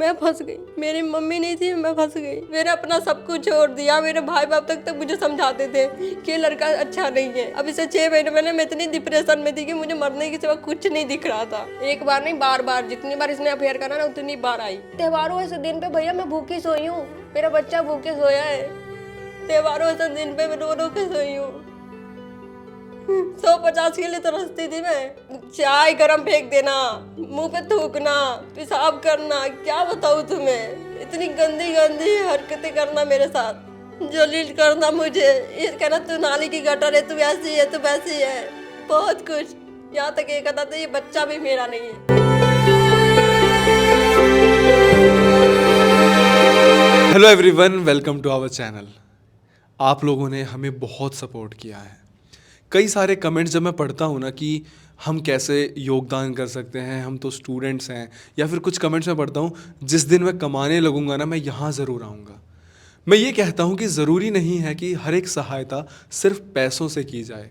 मैं फंस गई। मेरी मम्मी नहीं थी, मैं फंस गई। मैंने अपना सब कुछ छोड़ दिया। मेरे भाई बाप तक मुझे समझाते थे कि ये लड़का अच्छा नहीं है। अब इसे 6 महीने मैंने मैं इतनी डिप्रेशन में थी कि मुझे मरने के सिवा कुछ नहीं दिख रहा था। एक बार नहीं, बार बार, जितनी बार इसने अफेयर करा ना उतनी बार आई। त्योहारों ऐसे दिन पे भैया मैं भूखी सोई हूँ, मेरा बच्चा भूखे सोया है। त्योहारों ऐसे दिन पे मैं रो रो के सोई हूँ। 150 के लिए तरसती थी मैं। चाय गरम फेंक देना, मुंह पे थूकना, पेशाब करना, क्या बताऊँ तुम्हें। इतनी गंदी गंदी हरकतें करना मेरे साथ, जलील करना मुझे। ये कहना तू नाली की गटर है, तू ऐसी है, तू वैसी है, बहुत कुछ। यहाँ तक ये कहता था ये बच्चा भी मेरा नहीं है। Hello everyone, welcome to our channel. आप लोगों ने हमें बहुत सपोर्ट किया है। कई सारे कमेंट्स जब मैं पढ़ता हूँ ना कि हम कैसे योगदान कर सकते हैं, हम तो स्टूडेंट्स हैं, या फिर कुछ कमेंट्स में पढ़ता हूँ जिस दिन मैं कमाने लगूंगा ना मैं यहाँ ज़रूर आऊँगा। मैं ये कहता हूँ कि ज़रूरी नहीं है कि हर एक सहायता सिर्फ पैसों से की जाए।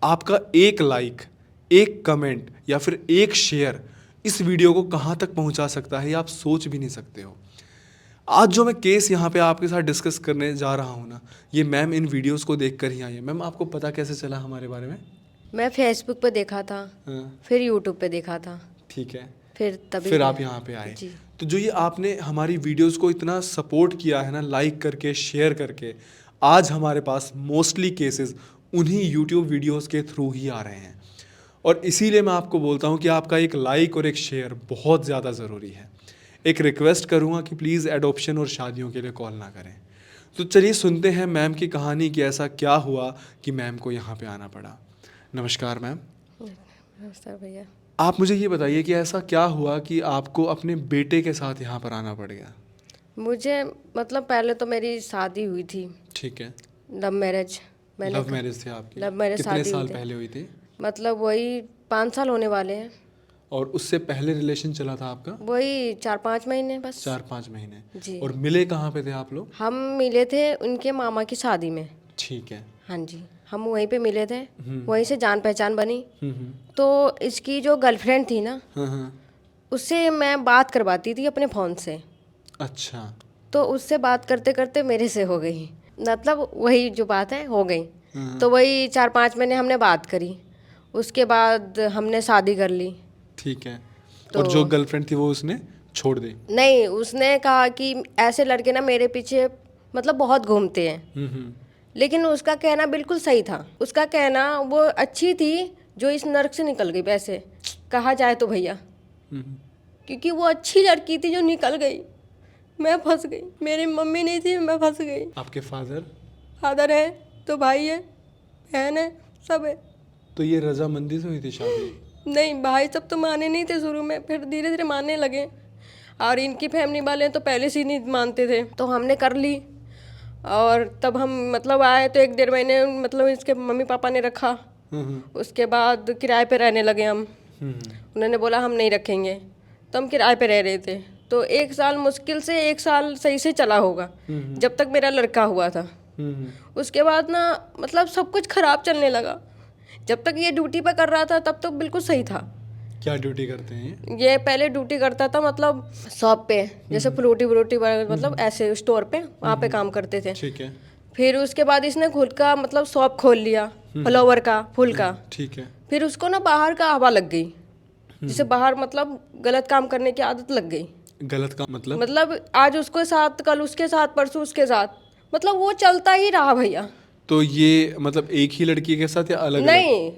आपका एक लाइक, एक कमेंट या फिर एक शेयर इस वीडियो को कहाँ तक पहुँचा सकता है ये आप सोच भी नहीं सकते हो। आज जो मैं केस यहाँ पे आपके साथ डिस्कस करने जा रहा हूँ ना, ये मैम इन वीडियोस को देख कर ही आई है। मैम, आपको पता कैसे चला हमारे बारे में? मैं फेसबुक पे देखा था, फिर यूट्यूब पे देखा था। ठीक है, फिर आप यहाँ पे आए। जी। तो जो ये आपने हमारी वीडियोस को इतना सपोर्ट किया है ना, लाइक करके, शेयर करके, आज हमारे पास मोस्टली केसेस उन्हीं यूट्यूब वीडियोस के थ्रू ही आ रहे हैं। और इसीलिए मैं आपको बोलता हूँ कि आपका एक लाइक और एक शेयर बहुत ज़्यादा ज़रूरी है। एक रिक्वेस्ट करूँगा कि प्लीज़ एडॉप्शन और शादियों के लिए कॉल ना करें। तो चलिए सुनते हैं मैम की कहानी कि ऐसा क्या हुआ कि मैम को यहाँ पे आना पड़ा। नमस्कार मैम। नमस्कार भैया। आप मुझे ये बताइए कि ऐसा क्या हुआ कि आपको अपने बेटे के साथ यहाँ पर आना पड़ गया? मुझे मतलब पहले तो मेरी शादी हुई थी। ठीक है। Love marriage. लव मैरिज थी आपकी? लव मैरिज कितने शादी साल हुई थी। पहले हुई थी? मतलब वही 5 साल होने वाले हैं। और उससे पहले रिलेशन चला था आपका? वही 4-5 महीने बस। 4-5 महीने। जी। और मिले कहाँ पे थे आप लोग? हम मिले थे उनके मामा की शादी में। ठीक है। हाँ जी, हम वहीं पे मिले थे। वहीं से जान पहचान बनी। हम्म। तो इसकी जो गर्लफ्रेंड थी ना, हाँ। उससे मैं बात करवाती थी अपने फ़ोन से। अच्छा। तो उससे बात करते करते मेरे से हो गई, मतलब वही जो बात है हो गई। हाँ। तो वही 4-5 महीने हमने बात करी, उसके बाद हमने शादी कर ली। ठीक है। तो और जो गर्लफ्रेंड थी वो उसने छोड़ दी? नहीं, उसने कहा कि ऐसे लड़के ना मेरे पीछे मतलब बहुत घूमते हैं। हम्म। लेकिन उसका कहना बिल्कुल सही था। उसका कहना वो अच्छी थी जो इस नर्क से निकल गई, वैसे कहा जाए तो भैया, क्योंकि वो अच्छी लड़की थी जो निकल गई। मैं फंस गई। मेरी मम्मी नहीं थी, मैं फंस गई। आपके फादर है तो भाई है, बहन है, सब है। तो ये रजामंदी से हुई थी शादी? नहीं, भाई सब तो माने नहीं थे शुरू में, फिर धीरे धीरे मानने लगे। और इनकी फैमिली वाले तो पहले से ही नहीं मानते थे, तो हमने कर ली। और तब हम मतलब आए तो 1-1.5 महीने मतलब इसके मम्मी पापा ने रखा। उसके बाद किराए पे रहने लगे हम। उन्होंने बोला हम नहीं रखेंगे, तो हम किराए पे रह रहे थे। तो 1 साल, मुश्किल से 1 साल सही से चला होगा, जब तक मेरा लड़का हुआ था। उसके बाद ना मतलब सब कुछ खराब चलने लगा। जब तक ये ड्यूटी पे कर रहा था तब तो बिल्कुल सही था। क्या ड्यूटी करते हैं ये पहले ड्यूटी करता था मतलब शॉप पे, जैसे फ्रूटी व्रूटी मतलब ऐसे स्टोर पे, वहाँ पे काम करते थे। ठीक है। फिर उसके बाद इसने खुद का मतलब शॉप खोल लिया, फ्लावर का, फूल का। ठीक है। फिर उसको ना बाहर का हवा लग गई, जिसे बाहर मतलब गलत काम करने की आदत लग गई। गलत का मतलब आज उसके साथ, कल उसके साथ, परसों उसके साथ, मतलब वो चलता ही रहा भैया। तो ये मतलब एक ही लड़की के साथ या अलग? नहीं,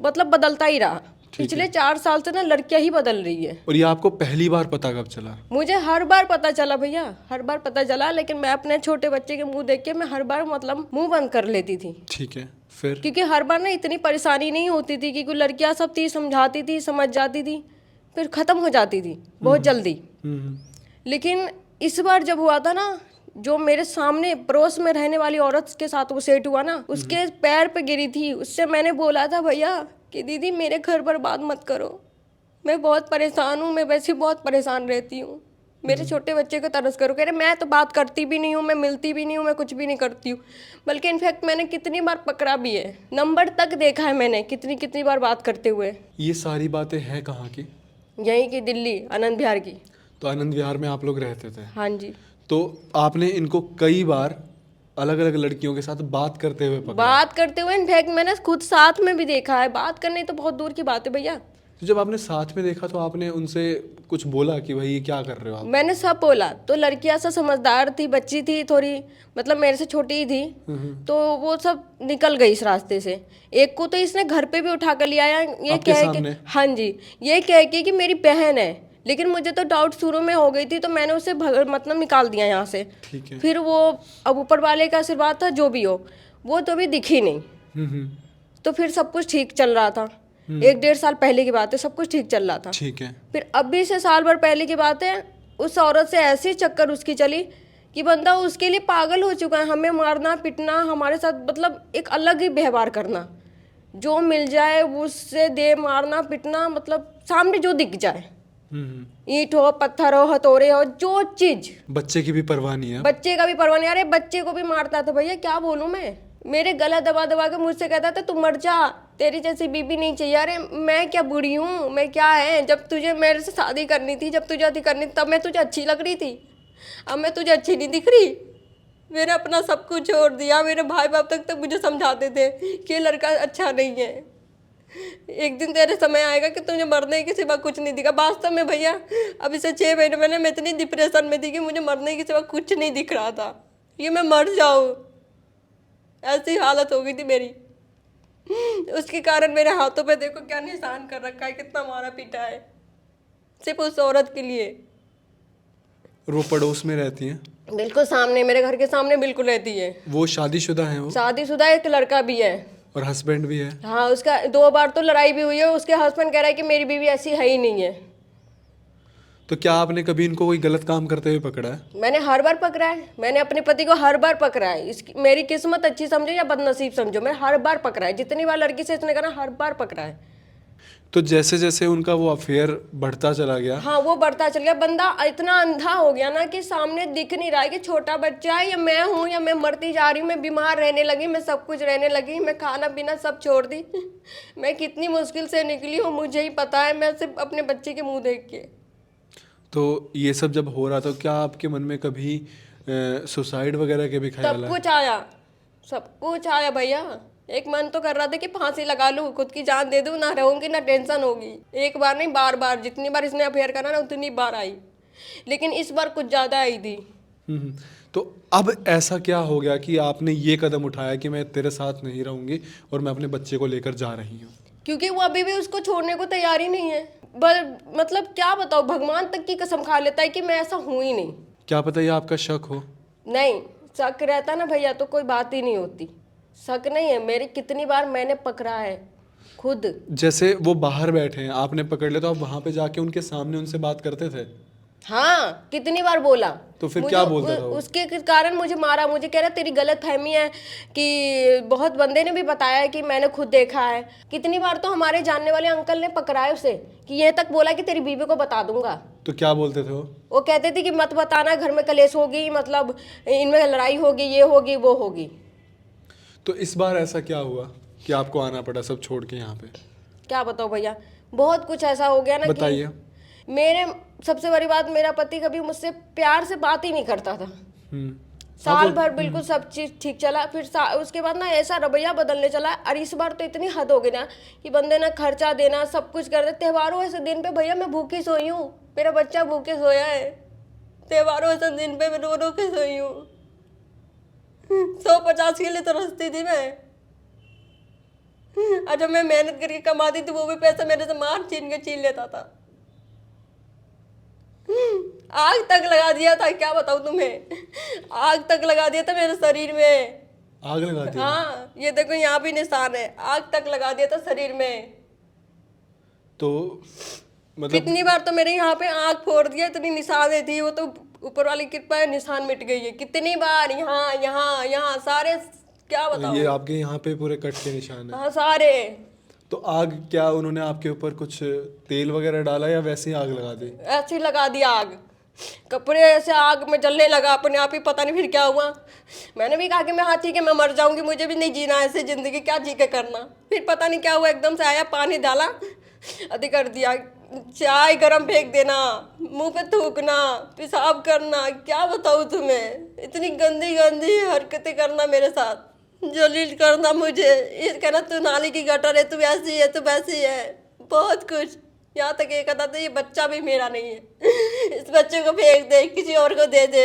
मतलब बदलता ही रहा। पिछले 4 साल से ना लड़कियां ही बदल रही है। और ये आपको पहली बार पता कब चला? मुझे हर बार पता चला भैया, हर बार पता चला, लेकिन मैं अपने छोटे बच्चे के मुंह देख के मैं हर बार मतलब मुंह बंद कर लेती थी। ठीक है। फिर? क्योंकि हर बार ना इतनी परेशानी नहीं होती थी, क्योंकि लड़कियां सब थी, समझाती थी, समझ जाती थी, फिर खत्म हो जाती थी बहुत जल्दी। लेकिन इस बार जब हुआ था ना, जो मेरे सामने पड़ोस में रहने वाली औरत के साथ वो सेट हुआ ना, उसके पैर पे गिरी थी। उससे मैंने बोला था भैया कि दीदी मेरे घर पर बात मत करो, मैं बहुत परेशान हूँ, मैं वैसे बहुत परेशान रहती हूँ, मेरे छोटे बच्चे को तरस करो। कह रहे मैं तो बात करती भी नहीं हूँ, मैं मिलती भी नहीं हूँ, मैं कुछ भी नहीं करती हूँ। बल्कि इनफैक्ट मैंने कितनी बार पकड़ा भी है, नंबर तक देखा है मैंने कितनी बार बात करते हुए। ये सारी बातें हैं कहाँ की? यहीं की, दिल्ली आनंद विहार की। तो आनंद विहार में आप लोग रहते थे। हाँ जी। तो आपने इनको कई बार अलग अलग लड़कियों के साथ बात करते हुए पकड़ा। बात करते हुए इनफैक्ट मैंने खुद साथ में भी देखा है, बात करने तो बहुत दूर की बात है भैया। तो जब आपने साथ में देखा तो आपने उनसे कुछ बोला कि भाई ये क्या कर रहे हो आप? मैंने सब बोला। तो लड़कियां सा समझदार थी, बच्ची थी थोड़ी, मतलब मेरे से छोटी ही थी, तो वो सब निकल गई इस रास्ते से। एक को तो इसने घर पे भी उठा कर ले आया, ये आपके कह सामने? के, हाँ जी, ये कह के कि मेरी बहन है। लेकिन मुझे तो डाउट शुरू में हो गई थी, तो मैंने उसे मतलब निकाल दिया यहाँ से। ठीक है। फिर वो, अब ऊपर वाले का आशीर्वाद था, जो भी हो, वो तो अभी दिखी नहीं। हम्म। तो फिर सब कुछ ठीक चल रहा था। 1-1.5 साल पहले की बात है, सब कुछ ठीक चल रहा था। ठीक है। फिर अभी से साल भर पहले की बात है, उस औरत से ऐसी चक्कर उसकी चली कि बंदा उसके लिए पागल हो चुका है। हमें मारना पीटना, हमारे साथ मतलब एक अलग ही व्यवहार करना, जो मिल जाए उससे दे मारना पीटना, मतलब सामने जो दिख जाए, ईंट हो, पत्थर हो, हथौड़े हो, जो चीज। बच्चे की भी परवाह नहीं है। बच्चे का भी परवाह नहीं। अरे बच्चे को भी मारता था भैया, क्या बोलूं मैं। मेरे गला दबा दबा के मुझसे कहता था तू मर जा, तेरी जैसी बीबी नहीं चाहिए। अरे मैं क्या बुरी हूँ, मैं क्या है? जब तुझे मेरे से शादी करनी थी, जब तुझे शादी करनी थी, तब मैं तुझे अच्छी लग रही थी। अब मैं तुझे अच्छी नहीं दिख रही। मैंने अपना सब कुछ छोड़ दिया। मेरे भाई बाप तक मुझे समझाते थे कि ये लड़का अच्छा नहीं है। एक दिन तेरे समय आएगा कि तुझे मरने के सिवा कुछ नहीं दिखा। वास्तव में भैया अभी से 6 महीने मैंने, मैं इतनी डिप्रेशन में थी कि मुझे मरने के सिवा कुछ नहीं दिख रहा था, ये मैं मर जाऊँ, ऐसी हालत हो गई थी मेरी। उसके कारण मेरे हाथों पे देखो क्या निशान कर रखा है, कितना मारा पीटा है, सिर्फ उस औरत के लिए। वो पड़ोस में रहती हैं? बिल्कुल सामने, मेरे घर के सामने बिल्कुल रहती है। वो शादीशुदा है? वो शादीशुदा, एक लड़का भी है और हस्बैंड भी है? हाँ, उसका 2 बार तो लड़ाई भी हुई है। उसके हस्बैंड कह रहा है कि मेरी बीवी ऐसी है ही नहीं है। तो क्या आपने कभी इनको कोई गलत काम करते हुए पकड़ा है? मैंने हर बार पकड़ा है, मैंने अपने पति को हर बार पकड़ा है। इसकी मेरी किस्मत अच्छी समझो या बदनसीब समझो, मैंने हर बार पकड़ा है। जितनी बार लड़की से इसने करा, हर बार पकड़ा है। तो जैसे जैसे उनका वो अफेयर बढ़ता चला गया, हाँ, वो बढ़ता चल गया। बंदा इतना अंधा हो गया ना कि सामने दिख नहीं रहा है कि छोटा बच्चा है या मैं हूँ, या मैं मरती जा रही हूँ। मैं बीमार रहने लगी, मैं सब कुछ रहने लगी, मैं खाना पीना सब छोड़ दी। मैं कितनी मुश्किल से निकली हूँ मुझे ही पता है, मैं सिर्फ अपने बच्चे के मुंह देख के। तो ये सब जब हो रहा था, क्या आपके मन में कभी सुसाइड वगैरह के भी ख्याल सब आए? कुछ आया, सब कुछ आया भैया। एक मन तो कर रहा था कि फांसी लगा लूं, खुद की जान दे दूं, ना रहूंगी ना टेंशन होगी। एक बार नहीं, बार बार, जितनी बार इसने अफेयर करा ना उतनी बार आई, लेकिन इस बार कुछ ज़्यादा आई थी। तो अब ऐसा क्या हो गया कि आपने ये कदम उठाया कि मैं तेरे साथ नहीं रहूंगी और मैं अपने बच्चे को लेकर जा रही हूँ? क्योंकि वो अभी भी उसको छोड़ने को तैयार ही नहीं है। मतलब क्या बताओ, भगवान तक की कसम खा लेता है कि मैं ऐसा हूँ ही नहीं। क्या पता ये आपका शक हो? नहीं, शक रहता ना भैया तो कोई बात ही नहीं होती। शक नहीं है, मेरी कितनी बार मैंने पकड़ा है खुद। जैसे वो बाहर बैठे हैं, आपने पकड़ लिया तो आप वहां पे जाके उनके सामने उनसे बात करते थे? हाँ, कितनी बार बोला। तो फिर क्या बोलता था वो? उसके कारण मुझे मारा। मुझे कह रहा तेरी गलत फहमी है, कि बहुत बंदे ने भी बताया है कि मैंने खुद देखा है। कितनी बार तो हमारे जानने वाले अंकल ने पकड़ाया उसे, कि ये तक बोला कि तेरी बीवी को बता दूंगा। तो क्या बोलते थे वो? वो कहते थे कि मत बताना, घर में कलेश होगी, मतलब इनमें लड़ाई होगी, ये होगी वो होगी। तो इस बार ऐसा क्या हुआ कि आपको आना पड़ा सब छोड़ के यहाँ पे? क्या बताओ भैया, बहुत कुछ ऐसा हो गया ना। बताइए। मेरे सबसे बड़ी बात, मेरा पति कभी मुझसे प्यार से बात ही नहीं करता था। साल भर बिल्कुल सब चीज़ ठीक चला, फिर उसके बाद ना ऐसा रवैया बदलने चला। और इस बार तो इतनी हद हो गई ना कि बंदे ना खर्चा देना, सब कुछ कर दे। त्योहारों ऐसे दिन पे भैया मैं भूखी सोई हूँ, मेरा बच्चा भूखे सोया है। त्योहारों ऐसे दिन पे मैं रो रो के सोई हूँ। 150 के लिए तरसती थी मैं। और जब मैं मेहनत करके कमाती थी, वो भी पैसा मेरे से मार छीन लेता था। आग तक लगा दिया था, क्या बताऊं तुम्हें, आग तक लगा दिया था मेरे शरीर में। आग लगा दी? हाँ, ये देखो यहाँ भी निशान है, आग तक लगा दिया था शरीर में। तो मतलब कितनी बार तो मेरे यहाँ पे आग फोड़ दिया, इतनी निशानें थी। वो तो ऊपर वाली कृपा है, निशान मिट गई है। कितनी बार यहाँ यहाँ यहाँ सारे, क्या बताऊं। ये आपके यहाँ पे पूरे कट के निशान है? हाँ, सारे। तो आग, क्या उन्होंने आपके ऊपर कुछ तेल वगैरह डाला या वैसे ही आग लगा दी? ऐसे ही लगा दिया आग, कपड़े ऐसे आग में जलने लगा अपने आप ही। पता नहीं फिर क्या हुआ। मैंने भी कहा कि मैं हाँ ठीक है, मैं मर जाऊंगी, मुझे भी नहीं जीना ऐसे ज़िंदगी, क्या जी के करना। फिर पता नहीं क्या हुआ, एकदम से आया, पानी डाला, अधिक कर दिया। चाय गरम फेंक देना, मुंह पे थूकना, पेशाब करना, क्या बताऊँ तुम्हें, इतनी गंदी गंदी हरकतें करना मेरे साथ, जलील करना मुझे, ये कहना तू नाली की गटर है, तू ऐसी है, तू वैसी है, बहुत कुछ। यहाँ तक ये कहता था ये बच्चा भी मेरा नहीं है, इस बच्चे को फेंक दे, किसी और को दे दे।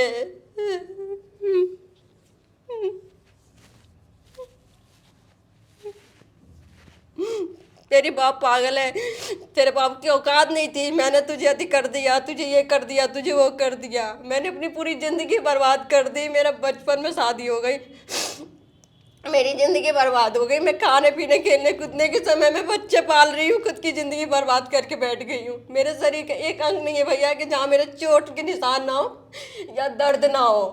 तेरी बाप पागल है, तेरे बाप की औकात नहीं थी, मैंने तुझे अति कर दिया, तुझे ये कर दिया, तुझे वो कर दिया, मैंने अपनी पूरी जिंदगी बर्बाद कर दी, मेरा बचपन में शादी हो गई, मेरी जिंदगी बर्बाद हो गई, मैं खाने पीने खेलने कूदने के समय में बच्चे पाल रही हूँ, खुद की जिंदगी बर्बाद करके बैठ गई हूँ। मेरे शरीर का एक अंग नहीं है भैया कि जहाँ मेरे चोट के निशान ना हो या दर्द ना हो।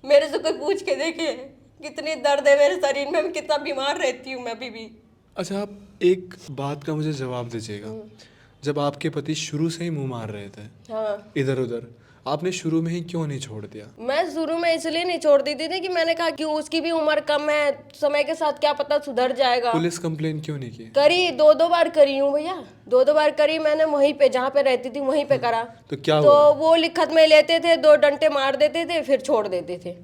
मेरे से कोई पूछ के देखे कितनी दर्द है मेरे शरीर में, कितना बीमार रहती हूँ मैं अभी भी। अच्छा, आप एक बात का मुझे जवाब दीजिएगा। जब आपके पति शुरू से ही मुंह मार रहे थे हाँ, इधर उधर, आपने शुरू में ही क्यों नहीं छोड़ दिया? मैं शुरू में इसलिए नहीं छोड़ दी थी कि मैंने कहा कि उसकी भी उम्र कम है, समय के साथ क्या पता सुधर जाएगा। पुलिस कंप्लेन क्यों नहीं की? करी, दो बार करी हूँ भैया, दो बार करी मैंने, वहीं पे जहाँ पे रहती थी वहीं पे करा। तो क्या तो हुआ? वो लिखत में लेते थे, 2 डंडे मार देते थे, फिर छोड़ देते थे।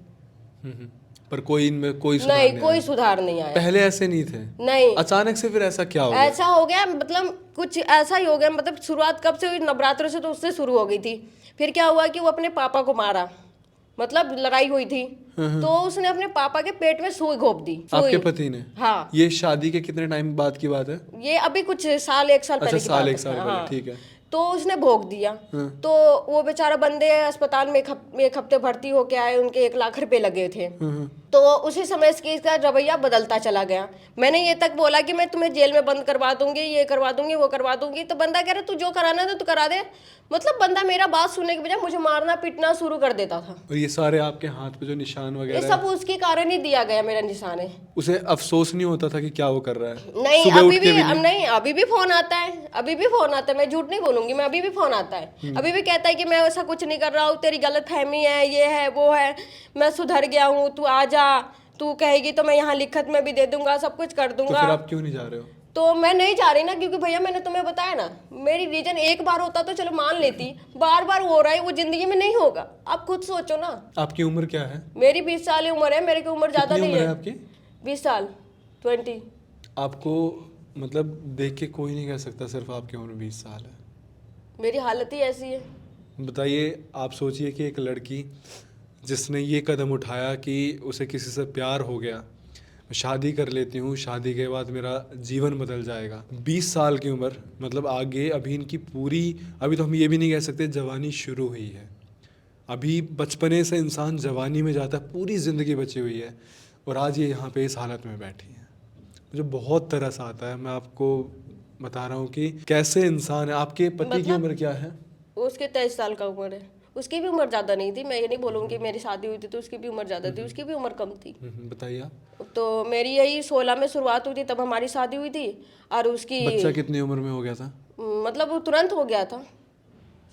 पर कोई इनमें कोई सुधार नहीं, नहीं कोई आया? सुधार नहीं आया। पहले ऐसे नहीं थे? नहीं, अचानक से फिर ऐसा क्या हो गया? ऐसा हो गया, मतलब कुछ ऐसा ही हो गया। मतलब शुरुआत कब से हुई, नवरात्र से तो उससे शुरू हो गई थी। फिर क्या हुआ कि वो अपने पापा को मारा, मतलब लड़ाई हुई थी तो उसने अपने पापा के पेट में सुई घोंप दी। आपके पति ने? हाँ, ये शादी के कितने टाइम बाद की बात है? ये अभी कुछ साल 1 साल अच्छा, पहले की साल बात एक है। साल हाँ, पहले, ठीक है। तो उसने भोग दिया। तो वो बेचारा बंदे अस्पताल में एक हफ्ते भर्ती होके आए, उनके 1 लाख रुपए लगे थे। तो उसी समय इसका रवैया बदलता चला गया। मैंने ये तक बोला कि मैं तुम्हें जेल में बंद करवा दूंगी, ये करवा दूंगी, वो करवा दूंगी। तो बंदा कह रहा तू जो कराना है तो करा दे। मतलब बंदा मेरा बात सुनने के बजाय मुझे मारना पीटना शुरू कर देता था। और ये सारे आपके हाथ पे जो निशान ये वगैरह सब उसके कारण ही दिया गया मेरा निशान है। उसे अफसोस नहीं होता था कि क्या वो कर रहा है? नहीं, सुबह अभी उठ के भी नहीं? नहीं, अभी भी फोन आता है, अभी भी फोन आता है, मैं झूठ नहीं बोलूंगी, मैं अभी भी फोन आता है, अभी भी कहता है कि मैं ऐसा कुछ नहीं कर रहा हूँ, तेरी गलत फहमी है, ये है वो है, मैं सुधर गया हूँ, तू आ जा, तू कहेगी तो मैं यहाँ लिखत में भी दे दूंगा, सब कुछ कर तो दूंगा। फिर आप क्यों नहीं जा रहे हो? तो मैं नहीं जा रही ना, क्योंकि भैया मैंने तुम्हें बताया ना, मेरी रीजन एक बार होता तो चलो मान लेती, बार बार हो रहा है, वो जिंदगी में नहीं होगा। आप खुद सोचो ना। आपकी उम्र क्या है? मेरी 20 साल की उम्र है, मेरे की उम्र ज्यादा कितनी नहीं उम्र है है। आपकी? 20 साल, 20। आपको मतलब देख के कोई नहीं कह सकता सिर्फ आपकी उम्र 20 साल है। मेरी हालत ही ऐसी है। बताइए, आप सोचिए कि एक लड़की जिसने ये कदम उठाया कि उसे किसी से प्यार हो गया, शादी कर लेती हूँ, शादी के बाद मेरा जीवन बदल जाएगा। 20 साल की उम्र, मतलब आगे अभी इनकी पूरी, अभी तो हम ये भी नहीं कह सकते जवानी शुरू हुई है, अभी बचपने से इंसान जवानी में जाता है, पूरी ज़िंदगी बची हुई है, और आज ये यहाँ पे इस हालत में बैठी है। मुझे बहुत तरस आता है। मैं आपको बता रहा हूँ कि कैसे इंसान है। आपके पति की उम्र क्या है? उसके 23 साल का उम्र है। उसकी भी उम्र ज़्यादा नहीं थी, मैं ये नहीं बोलूँगी मेरी शादी हुई थी तो उसकी भी उम्र ज़्यादा थी, उसकी भी उम्र कम थी। बताइए आप। तो मेरी यही 16 में शुरुआत हुई थी, तब हमारी शादी हुई थी। और उसकी बच्चा कितनी उम्र में हो गया था? मतलब वो तुरंत हो गया था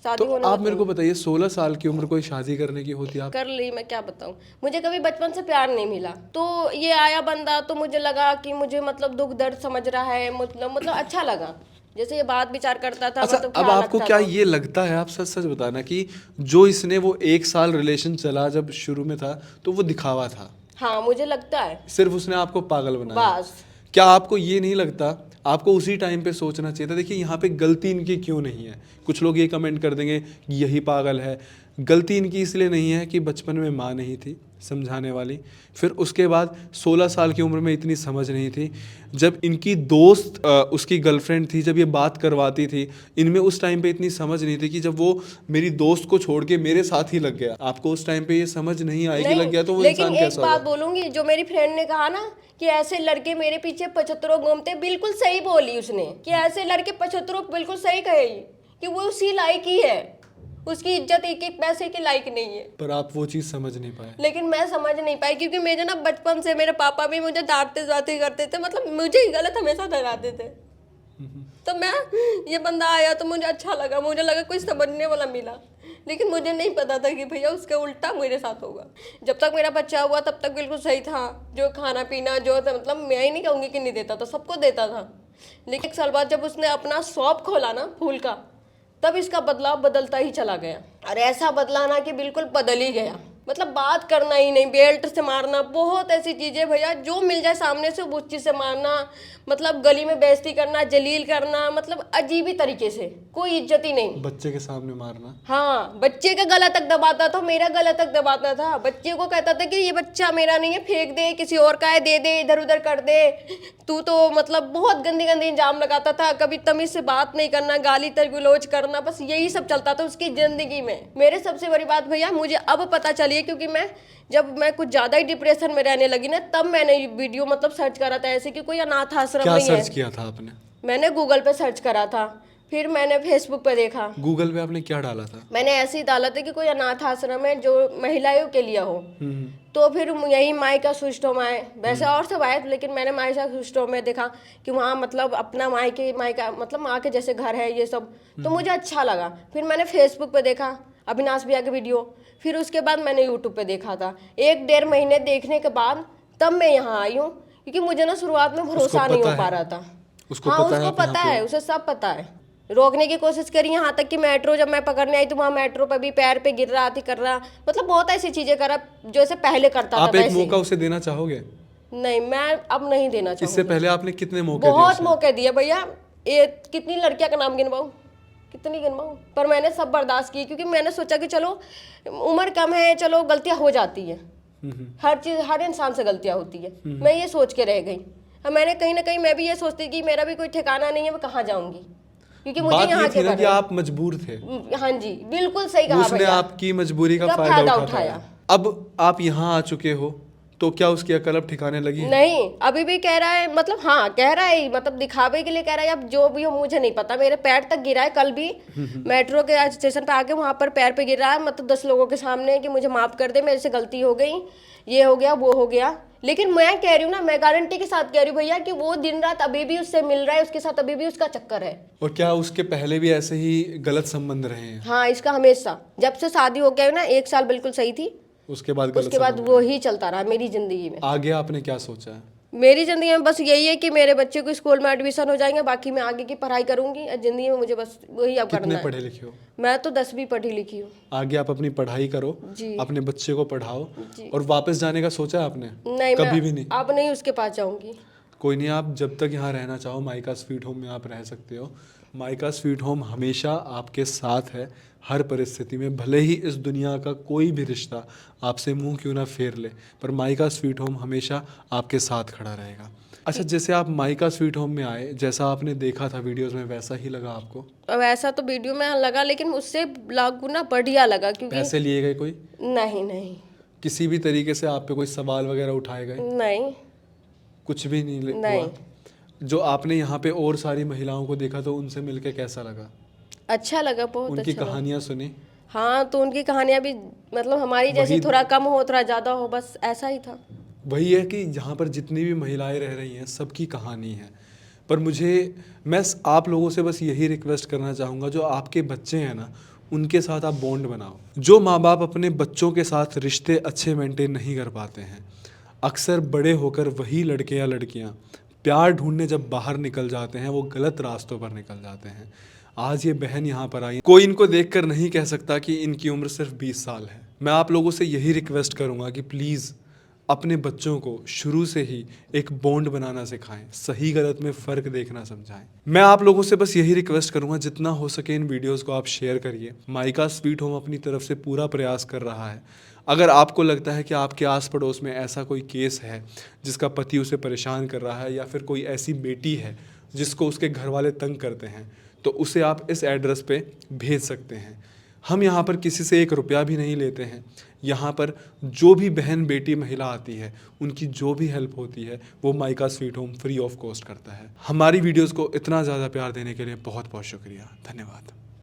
शादी तो होने आप मेरे को बताइए, 16 साल की उम्र कोई शादी करने की होती है? आप कर ली। मैं क्या बताऊं, मुझे कभी बचपन से प्यार नहीं मिला, तो ये आया बंदा तो मुझे लगा कि मुझे मतलब दुख दर्द समझ रहा है, मतलब अच्छा लगा, जैसे ये बात विचार करता था। अच्छा, मतलब अब ख्याल आपको रखता क्या था। ये लगता है, आप सच सच बताना, कि जो इसने वो 1 साल रिलेशन चला जब शुरू में था तो वो दिखावा था? हाँ, मुझे लगता है। सिर्फ उसने आपको पागल बनाया? बस। क्या आपको ये नहीं लगता आपको उसी टाइम पे सोचना चाहिए था? देखिए, यहाँ पे गलती इनकी क्यों नहीं है। कुछ लोग ये कमेंट कर देंगे कि यही पागल है। गलती इनकी इसलिए नहीं है कि बचपन में माँ नहीं थी समझाने वाली, फिर उसके बाद 16 साल की उम्र में इतनी समझ नहीं थी। जब इनकी दोस्त उसकी गर्लफ्रेंड थी, जब ये बात करवाती थी, इनमें उस टाइम पे इतनी समझ नहीं थी कि जब वो मेरी दोस्त को छोड़ के मेरे साथ ही लग गया। आपको उस टाइम पे ये समझ नहीं आएगी, नहीं, लग गया तो वो लेकिन इंसान एक कैसा बात होगा? बोलूंगी, जो मेरी फ्रेंड ने कहा ना कि ऐसे लड़के मेरे पीछे 75 घूमते, बिल्कुल सही बोली उसने, कि ऐसे लड़के 75 बिल्कुल सही कहे कि वो उसी लायक ही है, उसकी इज्जत एक एक पैसे के लायक नहीं है। पर आप वो चीज़ समझ नहीं पाए। लेकिन मैं समझ नहीं पाई, क्योंकि मेरे ना बचपन से मेरे पापा भी मुझे डांटते जाते करते थे, मतलब मुझे ही गलत हमेशा ठहराते थे। तो मैं, ये बंदा आया तो मुझे अच्छा लगा, मुझे लगा कोई समझने वाला मिला, लेकिन मुझे नहीं पता था कि भैया उसका उल्टा मेरे साथ होगा। जब तक मेरा बच्चा हुआ तब तक बिल्कुल सही था, जो खाना पीना जो था, मतलब मैं ही नहीं कहूँगी कि नहीं देता था, सबको देता था। लेकिन 1 साल बाद जब उसने अपना शॉप खोला ना फूल का, तब इसका बदलाव बदलता ही चला गया, और ऐसा बदला ना कि बिल्कुल बदल ही गया। मतलब बात करना ही नहीं, बेल्ट से मारना, बहुत ऐसी चीजें भैया, जो मिल जाए सामने से उस चीज से मारना, मतलब गली में बेइज्जती करना, जलील करना, मतलब अजीब ही तरीके से, कोई इज्जत ही नहीं। बच्चे के सामने मारना। हाँ, बच्चे का गला तक दबाता था, मेरा गला तक दबाता था। बच्चे को कहता था कि ये बच्चा मेरा नहीं है, फेंक दे, किसी और का है, दे दे, इधर उधर कर दे, तू तो मतलब बहुत गंदी गंदी इल्जाम लगाता था। कभी तमीज से बात नहीं करना, गाली तगलोच करना, बस यही सब चलता था उसकी जिंदगी में। मेरे सबसे बड़ी बात भैया, मुझे अब पता चली है, क्योंकि जब मैं कुछ ज्यादा ही डिप्रेशन में रहने लगी ना, तब मैंने वीडियो मतलब सर्च करा था ऐसे कि कोई अनाथ आश्रम क्या नहीं है। सर्च किया था आपने? मैंने गूगल पे सर्च करा था, फिर मैंने फेसबुक पे देखा। गूगल पे आपने क्या डाला था? मैंने ऐसे ही डाला था कि कोई अनाथ आश्रम है जो महिलाओं के लिए हो। हम्म। तो फिर यही माइका सुष्टोम आए, वैसे और सब आए, लेकिन मैंने माइका सुष्टोम में देखा कि वहाँ मतलब अपना माइका मतलब माँ के जैसे घर है ये सब, तो मुझे अच्छा लगा। फिर मैंने फेसबुक पे देखा अविनाश भैया की वीडियो, फिर उसके बाद मैंने यूट्यूब पे देखा था। 1-1.5 महीने देखने के बाद तब मैं यहाँ आई हूँ, क्योंकि मुझे ना शुरुआत में भरोसा नहीं हो पा रहा था। उसको हाँ, पता है उसको आप यहाँ पता पे है, हो? उसे सब पता है। रोकने की कोशिश करी, यहाँ तक कि मेट्रो जब मैं पकड़ने आई तो वहाँ मेट्रो पे भी पैर पे गिर रहा थी, कर रहा, मतलब बहुत ऐसी चीजें करा जो ऐसे पहले करता था आप एक वैसे। मौका उसे देना चाहोगे? नहीं, मैं अब नहीं देना इससे चाहूंगी। पहले आपने कितने मौके दिए बहुत उसे? मौके दिए भैया, ये कितनी लड़कियां का नाम गिनवाऊं, कितनी गिनवाऊं, पर मैंने सब बर्दाश्त की, क्योंकि मैंने सोचा कि चलो उम्र कम है, चलो गलतियां हो जाती है, हर चीज, हर इंसान से गलतियां होती है। मैं ये सोच के रह गई। अब मैंने कहीं ना कहीं मैं भी ये सोचती कि मेरा भी कोई ठिकाना नहीं है, मैं कहाँ जाऊंगी, क्योंकि मुझे बात यहाँ ये थी के ना कि बने। आप मजबूर थे, हाँ जी, बिल्कुल सही कहा उसने भैया। आपकी मजबूरी का का फायदा फायदा उठाया। अब आप यहाँ आ चुके हो, तो क्या उसकी अकल अब ठिकाने लगी है? नहीं, अभी भी कह रहा है, मतलब हाँ कह रहा है, मतलब दिखावे के लिए कह रहा है। अब जो भी हो मुझे नहीं पता, मेरे पैर तक गिरा है कल भी, मेट्रो के स्टेशन पे आके वहां पर पैर पे गिर रहा है, मतलब 10 लोगों के सामने कि मुझे माफ कर दे, मेरे से गलती हो गई, ये हो गया, वो हो गया। लेकिन मैं कह रही हूँ ना, मैं गारंटी के साथ कह रही हूँ भैया कि वो दिन रात अभी भी उससे मिल रहा है, उसके साथ अभी भी उसका चक्कर है। और क्या उसके पहले भी ऐसे ही गलत संबंध रहे हैं? हाँ, इसका हमेशा, जब से शादी हो गया है ना, 1 साल बिल्कुल सही थी, उसके बाद गलत उसके बाद संबंध वो ही चलता रहा मेरी जिंदगी में। आगे आपने क्या सोचा है? मेरी जिंदगी में बस यही है कि मेरे बच्चे को स्कूल में एडमिशन हो जाएंगे, बाकी मैं आगे की पढ़ाई करूंगी। और जिंदगी में मुझे बस वही अब करना कितने है। पढ़े लिखे हो? मैं तो 10वीं पढ़ी लिखी हूँ आगे आप अपनी पढ़ाई करो, जी। अपने बच्चे को पढ़ाओ, जी। और वापस जाने का सोचा है आपने? नहीं, कभी मैं भी नहीं? अब नहीं उसके पास जाऊंगी। कोई नहीं, आप जब तक यहाँ रहना चाहो माइका स्वीट होम में आप रह सकते हो। माइका स्वीट होम हमेशा आपके साथ है, हर परिस्थिति में। भले ही इस दुनिया का कोई भी रिश्ता आपसे मुंह क्यों ना फेर ले, पर माइका स्वीट होम हमेशा आपके साथ खड़ा रहेगा। अच्छा, जैसे आप माइका स्वीट होम में आए, जैसा आपने देखा था वीडियोस में, वैसा ही लगा आपको? अब ऐसा तो वीडियो में लगा, लेकिन उससे गुना बढ़िया लगा, क्योंकि पैसे लिए गए कोई? नहीं नहीं किसी भी तरीके से आप पे कोई सवाल वगैरह उठाए गए? नहीं कुछ भी नहीं नहीं। हुआ? जो आपने यहाँ पे और सारी महिलाओं को देखा, तो उनसे मिलके कैसा लगा? अच्छा लगा, बहुत उनकी अच्छा लगा। कहानियाँ सुनी? हाँ, तो उनकी कहानियां भी मतलब हमारी जैसी, थोड़ा कम हो थोड़ा ज्यादा हो, बस ऐसा ही था। वही है कि यहाँ पर जितनी भी महिलाएं रह रही हैं, सबकी कहानी है। पर मैं आप लोगों से बस यही रिक्वेस्ट करना चाहूँगा, जो आपके बच्चे हैं ना, उनके साथ आप बॉन्ड बनाओ। जो माँ बाप अपने बच्चों के साथ रिश्ते अच्छे मेंटेन नहीं कर पाते हैं, अक्सर बड़े होकर वही लड़के या लड़कियाँ प्यार ढूंढने जब बाहर निकल जाते हैं, वो गलत रास्तों पर निकल जाते हैं। आज ये बहन यहाँ पर आई, कोई इनको देखकर नहीं कह सकता कि इनकी उम्र सिर्फ 20 साल है। मैं आप लोगों से यही रिक्वेस्ट करूँगा कि प्लीज़ अपने बच्चों को शुरू से ही एक बॉन्ड बनाना सिखाएं, सही गलत में फ़र्क देखना समझाएं। मैं आप लोगों से बस यही रिक्वेस्ट करूंगा, जितना हो सके इन वीडियोस को आप शेयर करिए। माइका स्वीट होम अपनी तरफ से पूरा प्रयास कर रहा है। अगर आपको लगता है कि आपके आस पड़ोस में ऐसा कोई केस है जिसका पति उसे परेशान कर रहा है, या फिर कोई ऐसी बेटी है जिसको उसके घर वाले तंग करते हैं, तो उसे आप इस एड्रेस पे भेज सकते हैं। हम यहाँ पर किसी से 1 रुपया भी नहीं लेते हैं। यहाँ पर जो भी बहन बेटी महिला आती है, उनकी जो भी हेल्प होती है, वो mica sweet home free of cost करता है। हमारी वीडियोस को इतना ज़्यादा प्यार देने के लिए बहुत बहुत शुक्रिया, धन्यवाद।